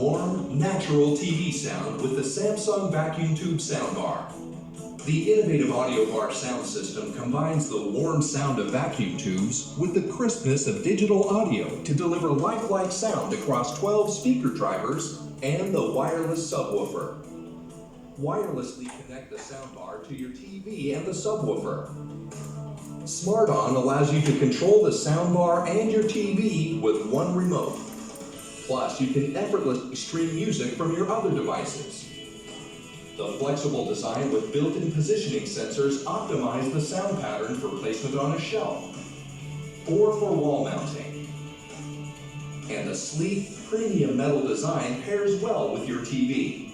warm, natural TV sound with the Samsung vacuum tube soundbar. The innovative audio bar sound system combines the warm sound of vacuum tubes with the crispness of digital audio to deliver lifelike sound across 12 speaker drivers and the wireless subwoofer. Wirelessly connect the soundbar to your TV and the subwoofer. Smart On allows you to control the soundbar and your TV with one remote. Plus, you can effortlessly stream music from your other devices. The flexible design with built-in positioning sensors optimize the sound pattern for placement on a shelf or for wall mounting. And the sleek, premium metal design pairs well with your TV.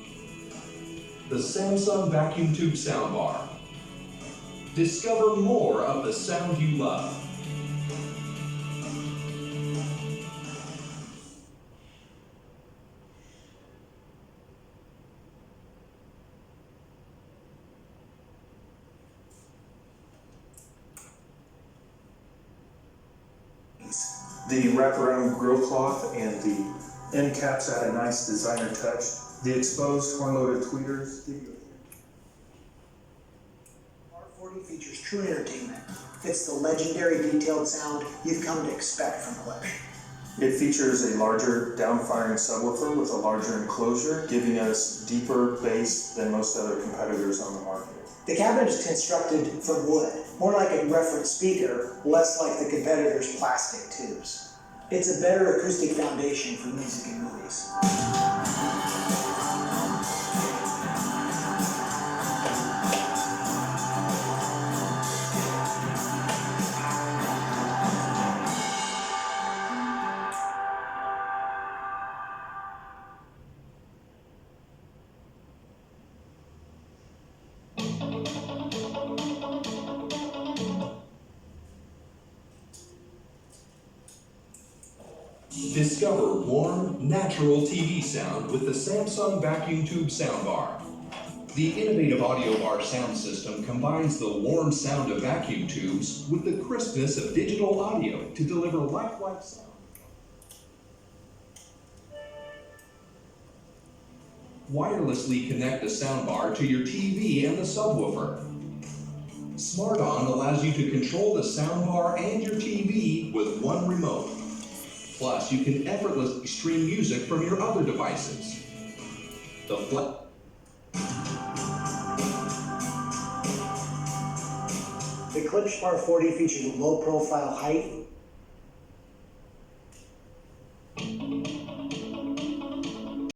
The Samsung vacuum tube soundbar. Discover more of the sound you love. The wraparound grill cloth and the end caps add a nice designer touch. The exposed horn-loaded tweeters give you R40 features true entertainment. It's the legendary detailed sound you've come to expect from Collection. It features a larger down-firing subwoofer with a larger enclosure, giving us deeper bass than most other competitors on the market. The cabinet is constructed from wood, more like a reference speaker, less like the competitor's plastic tubes. It's a better acoustic foundation for music and movies. Discover warm, natural TV sound with the Samsung vacuum tube soundbar. The innovative audio bar sound system combines the warm sound of vacuum tubes with the crispness of digital audio to deliver lifelike sound. Wirelessly connect the soundbar to your TV and the subwoofer. Smart On allows you to control the soundbar and your TV with one remote. Plus, you can effortlessly stream music from your other devices. The Eclipse R40 features a low profile height